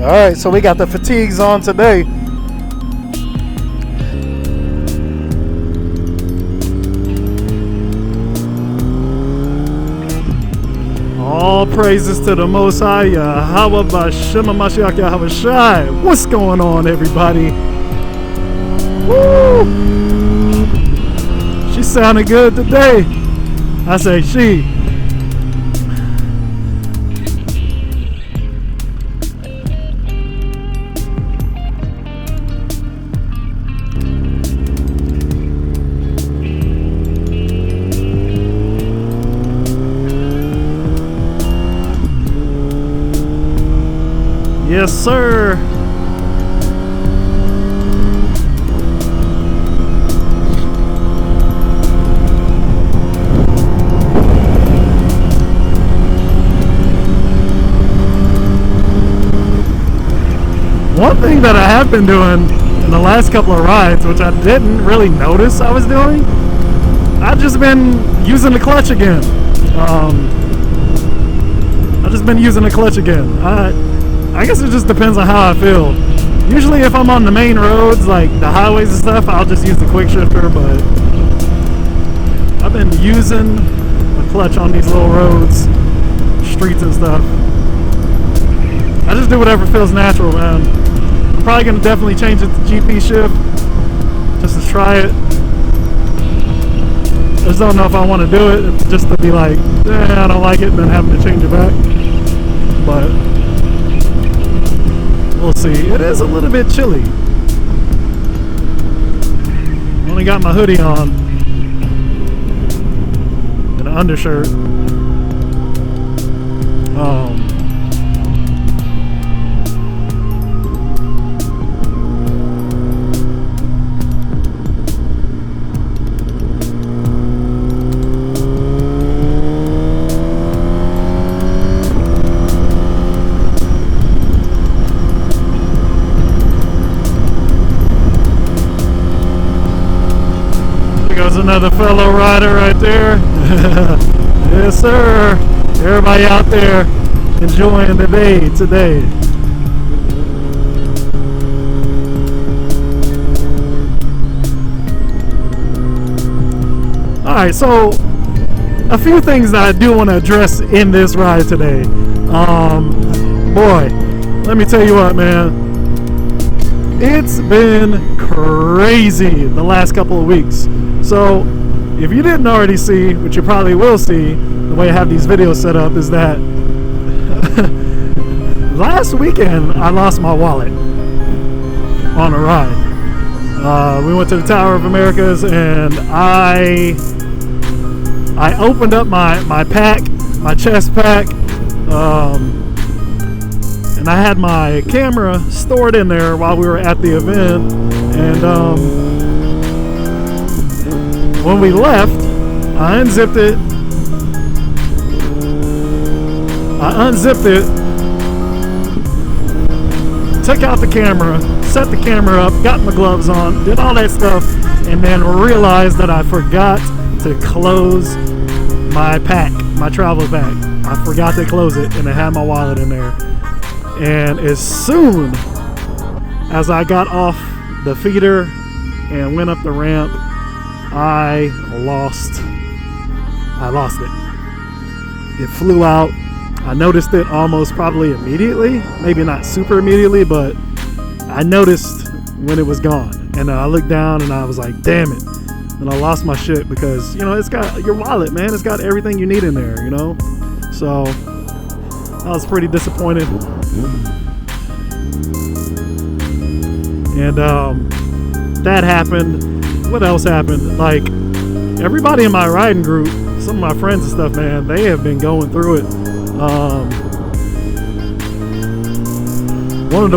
Alright, so we got the fatigues on today. All praises to the Most High, Yahweh B'Shem HaMashiach Yahweh Shai. What's going on, everybody? Woo! She sounded good today. I say she. Yes, sir. One thing that I have been doing in the last couple of rides, which I didn't really notice I was doing, I've just been using the clutch again. I guess it just depends on how I feel. Usually if I'm on the main roads, like the highways and stuff, I'll just use the quick shifter, but I've been using the clutch on these little roads, streets and stuff. I just do whatever feels natural, man. I'm probably going to definitely change it to GP shift, just to try it. I just don't know if I want to do it, just to be like, I don't like it, and then having to change it back. But we'll see. It is a little bit chilly. Only got my hoodie on and an undershirt. There's another fellow rider right there. Yes, sir. Everybody out there enjoying the day today. Alright, so a few things that I do want to address in this ride today. Boy, let me tell you what, man. It's been crazy the last couple of weeks. So, if you didn't already see, which you probably will see, the way I have these videos set up is that last weekend I lost my wallet on a ride. We went to the Tower of Americas and I opened up my pack, my chest pack, and I had my camera stored in there while we were at the event, and when we left, I unzipped it, took out the camera, set the camera up, got my gloves on, did all that stuff, and then realized that I forgot to close my pack, my travel pack. I forgot to close it, and it had my wallet in there. And as soon as I got off the feeder and went up the ramp, I lost it. It flew out. I noticed it almost probably immediately, maybe not super immediately, but I noticed when it was gone. And I looked down and I was like, damn it. And I lost my shit because, you know, it's got your wallet, man. It's got everything you need in there, you know? So I was pretty disappointed. And that happened. What else happened? Like, everybody in my riding group, some of my friends and stuff, man, they have been going through it. One of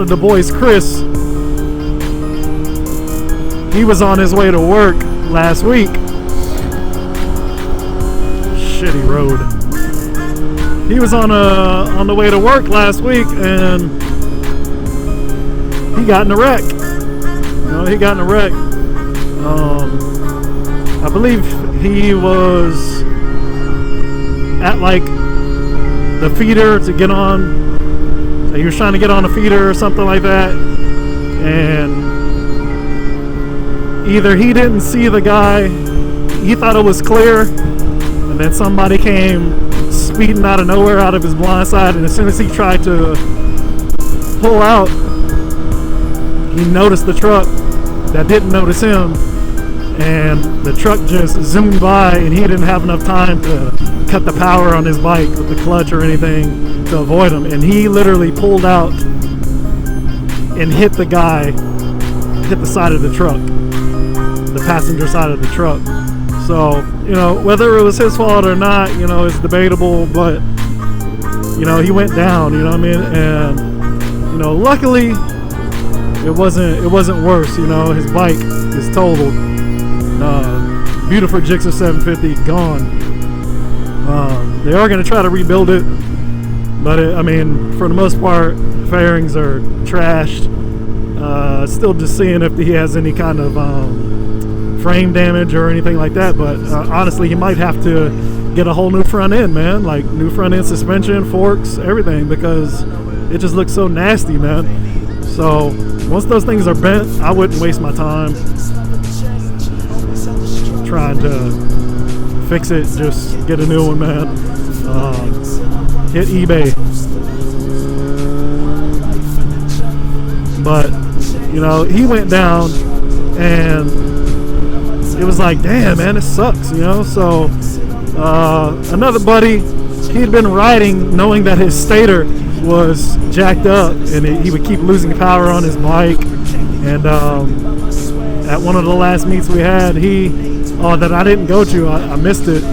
the boys, Chris, he was on his way to work last week. Shitty road. He was on the way to work last week, and he got in a wreck. I believe he was at like the feeder to get on. So he was trying to get on a feeder or something like that, and either he didn't see the guy, he thought it was clear, and then somebody came speeding out of nowhere out of his blind side, and as soon as he tried to pull out, he noticed the truck that didn't notice him, and the truck just zoomed by, and he didn't have enough time to cut the power on his bike with the clutch or anything to avoid him, and he literally pulled out and hit the guy, hit the side of the truck, the passenger side of the truck. So, you know, whether it was his fault or not, you know, it's debatable, but, you know, he went down, you know what I mean? And, you know, luckily it wasn't worse, you know. His bike is totaled. Beautiful GSXR 750 gone. They are going to try to rebuild it, but I mean, for the most part, fairings are trashed. Still just seeing if he has any kind of frame damage or anything like that, but honestly, he might have to get a whole new front end, man, like new front end suspension, forks, everything, because it just looks so nasty, man. So once those things are bent, I wouldn't waste my time trying to fix it. Just get a new one, man. Hit eBay. But you know, he went down, and it was like, damn, man, it sucks, you know. So another buddy, he'd been riding knowing that his stator was jacked up, and he would keep losing power on his bike. And at one of the last meets we had, that I didn't go to, I missed it,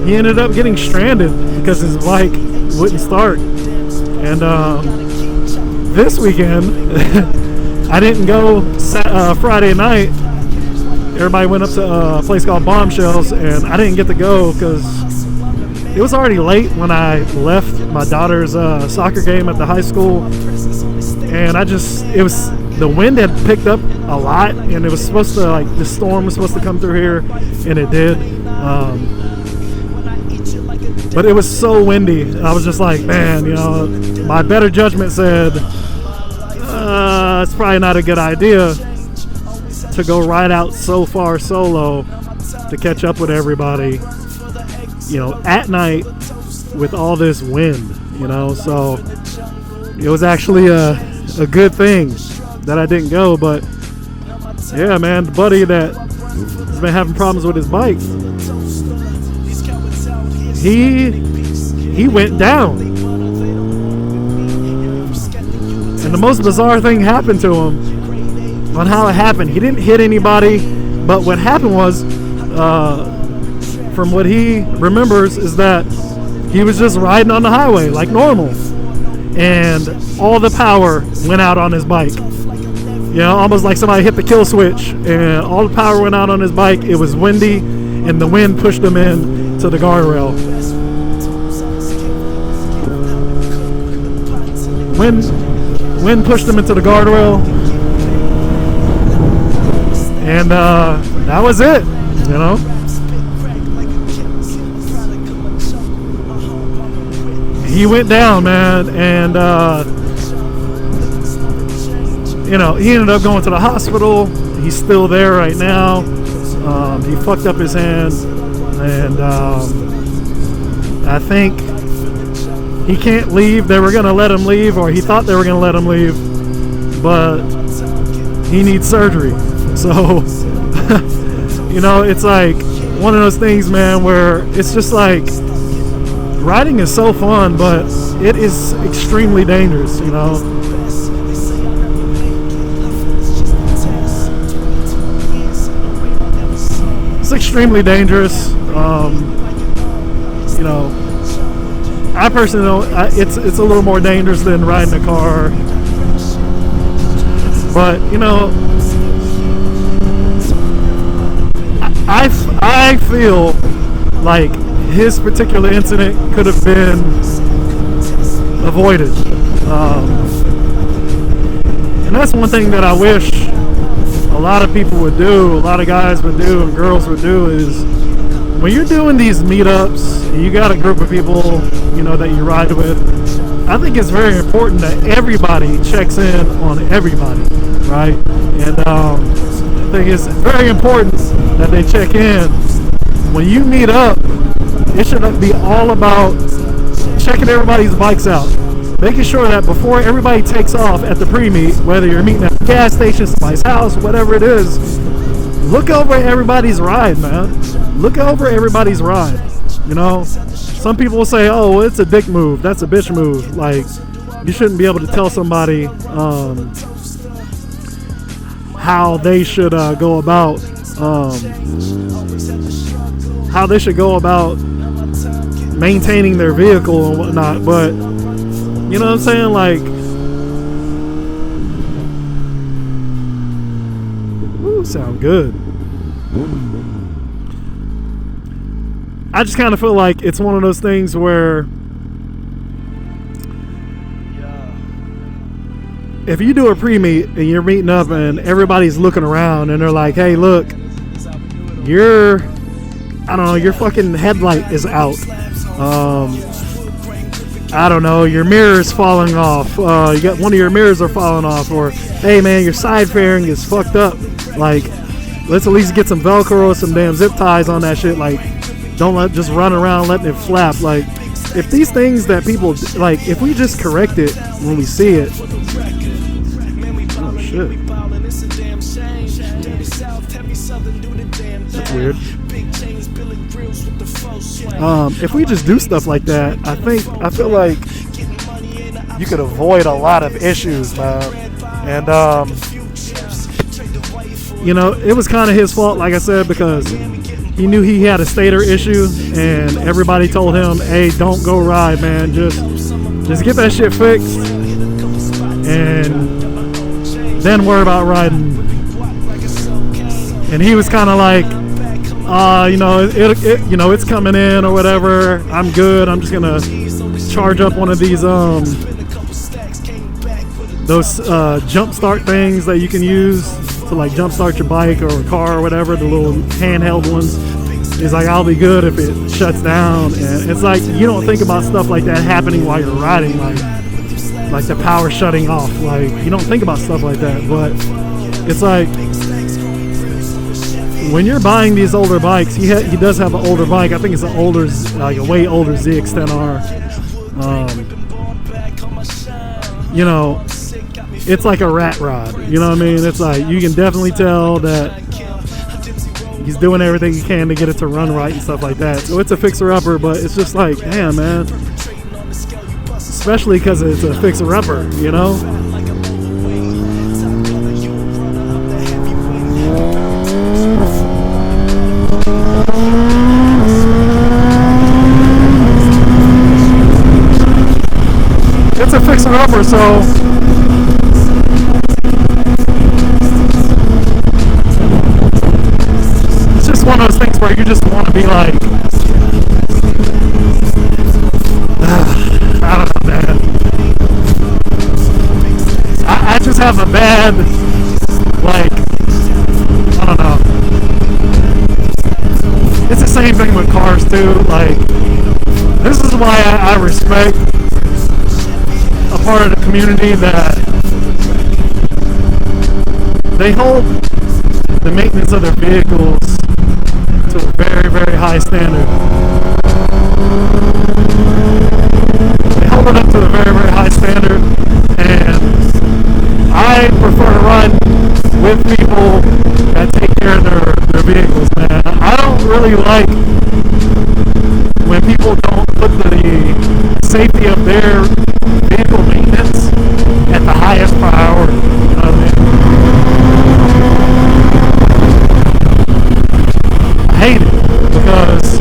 he ended up getting stranded because his bike wouldn't start. And this weekend I didn't go Friday night. Everybody went up to a place called Bombshells, and I didn't get to go because it was already late when I left my daughter's soccer game at the high school, and the wind had picked up a lot, and it was supposed to, like, the storm was supposed to come through here, and it did. But it was so windy. I was just like, man, you know, my better judgment said it's probably not a good idea to go ride out so far solo to catch up with everybody, you know, at night with all this wind, you know. So it was actually a good thing that I didn't go. But yeah, man, the buddy that has been having problems with his bike, he went down, and the most bizarre thing happened to him. On how it happened, he didn't hit anybody, but what happened was, from what he remembers, is that he was just riding on the highway like normal, and all the power went out on his bike. You know, almost like somebody hit the kill switch, and all the power went out on his bike. It was windy, and the wind pushed him in to the guardrail. Wind pushed him into the guardrail, and that was it, you know. He went down, man, and you know, he ended up going to the hospital. He's still there right now. He fucked up his hand, and I think he can't leave. They were gonna let him leave, or he thought they were gonna let him leave, but he needs surgery. So you know, it's like one of those things, man, where it's just like, riding is so fun, but it is extremely dangerous, you know. It's extremely dangerous. You know, I personally don't. It's a little more dangerous than riding a car, but you know, I feel like his particular incident could have been avoided, and that's one thing that I wish a lot of people would do, a lot of guys would do, and girls would do, is when you're doing these meetups, and you got a group of people, you know, that you ride with, I think it's very important that everybody checks in on everybody, right? And I think it's very important that they check in. When you meet up, it should be all about checking everybody's bikes out, making sure that before everybody takes off at the pre-meet, whether you're meeting at a gas station, somebody's house, whatever it is, look over everybody's ride, man. Look over everybody's ride. You know, some people will say, oh, well, it's a dick move, that's a bitch move. Like, you shouldn't be able to tell somebody how they should go about maintaining their vehicle and whatnot. But you know what I'm saying, like, ooh, sound good. I just kind of feel like it's one of those things where if you do a pre-meet and you're meeting up and everybody's looking around and they're like, hey, look, your fucking headlight is out. I don't know, your mirror's falling off. You got one of your mirrors are falling off, or hey man, your side fairing is fucked up. Like, let's at least get some Velcro or some damn zip ties on that shit. Like, don't just run around letting it flap. Like, if these things that people like, if we just correct it when we see it. Oh shit. That's weird. If we just do stuff like that, I feel like you could avoid a lot of issues, man. And you know, it was kind of his fault, like I said, because he knew he had a stator issue, and everybody told him, hey, don't go ride, man, just get that shit fixed and then worry about riding. And he was kind of like, you know, you know, it's coming in or whatever, I'm good, I'm just gonna charge up one of these those jump start things that you can use to like jump start your bike or a car or whatever, the little handheld ones. He's like, I'll be good if it shuts down. And it's like, you don't think about stuff like that happening while you're riding, like the power shutting off. Like, you don't think about stuff like that. But it's like, when you're buying these older bikes, he does have an older bike. I think it's an older, like a way older ZX-10R. You know, it's like a rat rod. You know what I mean? It's like, you can definitely tell that he's doing everything he can to get it to run right and stuff like that. So it's a fixer-upper, but it's just like, damn, man. Especially because it's a fixer-upper, you know? It's a fixer-upper, so it's just one of those things where you just want to be like, I don't know, man. I just have a bad, like, I don't know. It's the same thing with cars too. Like, this is why I respect a part of the community that they hold the maintenance of their vehicles to a very, very high standard. They hold it up to a very, very high standard, and I prefer to ride with people that take care of their vehicles, man. I don't really like when people don't put the safety of their vehicle maintenance at the highest priority. You know what I mean? I hate it because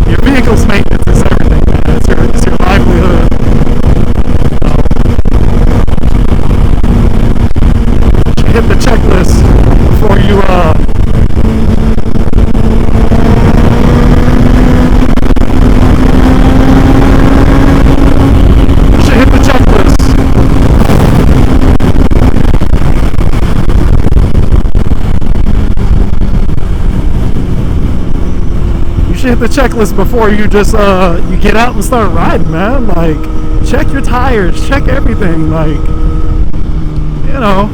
your vehicle's maintenance is everything, man. It's your livelihood. You hit the checklist before you at the checklist before you just you get out and start riding, man. Like, check your tires, check everything. Like, you know,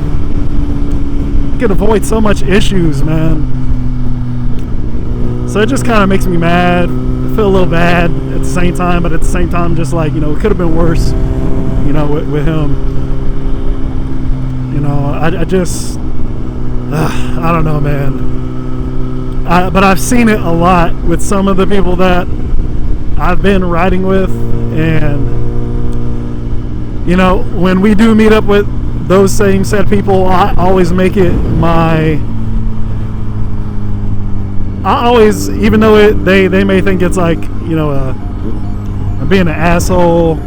you can avoid so much issues, man. So it just kind of makes me mad. I feel a little bad at the same time, but at the same time, just like, you know, it could have been worse, you know, with him. You know, I just, I don't know, man. But I've seen it a lot with some of the people that I've been riding with, and you know, when we do meet up with those same set people, I always make it my, I always, even though they may think it's like, you know, I'm being an asshole,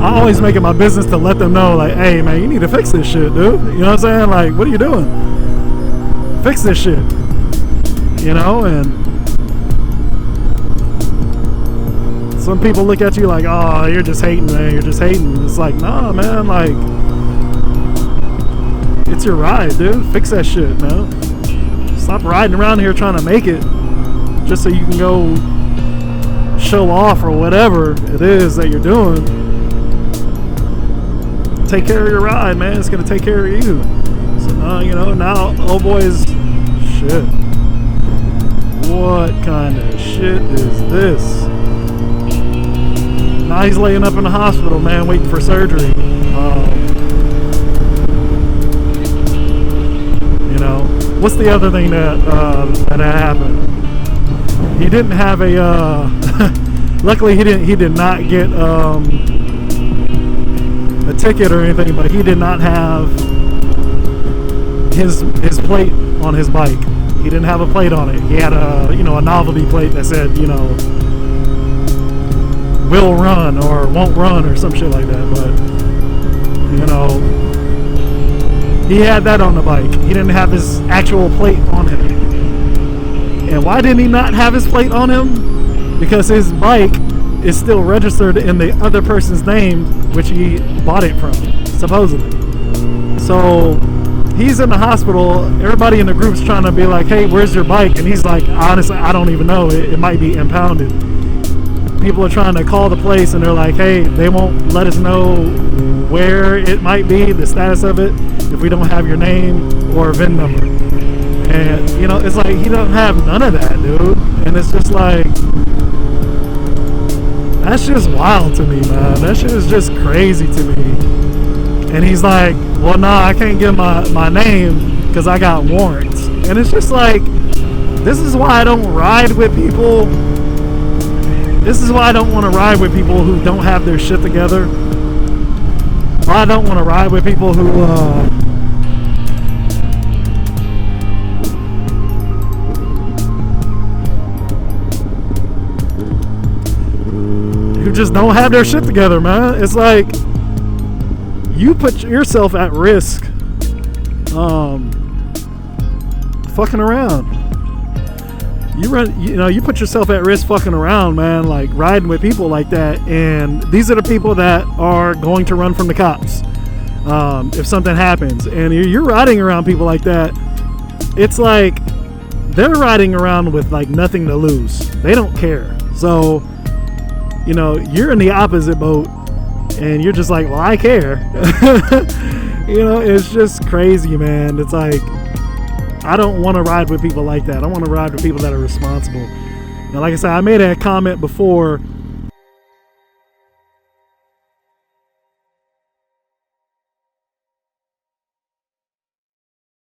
I always make it my business to let them know, like, hey man, you need to fix this shit, dude. You know what I'm saying? Like, what are you doing? Fix this shit, you know. And some people look at you like, oh, you're just hating, man, you're just hating. It's like, nah, man, like, it's your ride, dude. Fix that shit, man. Stop riding around here trying to make it just so you can go show off or whatever it is that you're doing. Take care of your ride, man. It's gonna take care of you. So you know, now old boy's shit. What kind of shit is this? Now he's laying up in the hospital, man, waiting for surgery. You know, what's the other thing that happened? He didn't have a. Luckily, he did not get a ticket or anything, but he did not have his plate on his bike. He didn't have a plate on it. He had a, you know, a novelty plate that said, you know, will run or won't run or some shit like that. But you know, he had that on the bike. He didn't have his actual plate on him. And why didn't he not have his plate on him? Because his bike is still registered in the other person's name, which he bought it from, supposedly. So he's in the hospital. Everybody in the group's trying to be like, hey, where's your bike? And he's like, honestly, I don't even know. It might be impounded. People are trying to call the place, and they're like, hey, they won't let us know where it might be, the status of it, if we don't have your name or VIN number. And, you know, it's like, he don't have none of that, dude. And it's just like, that's just wild to me, man. That shit is just crazy to me. And he's like, well, nah, I can't give my name because I got warrants. And it's just like, this is why I don't ride with people. This is why I don't want to ride with people who don't have their shit together. Why I don't want to ride with people who just don't have their shit together, man. It's like, you put yourself at risk fucking around. You put yourself at risk fucking around, man, like riding with people like that. And these are the people that are going to run from the cops if something happens. And you're riding around people like that, it's like they're riding around with like nothing to lose. They don't care. So, you know, you're in the opposite boat, and you're just like, well, I care. You know, it's just crazy, man. It's like, I don't want to ride with people like that. I want to ride with people that are responsible. And like I said, I made a comment before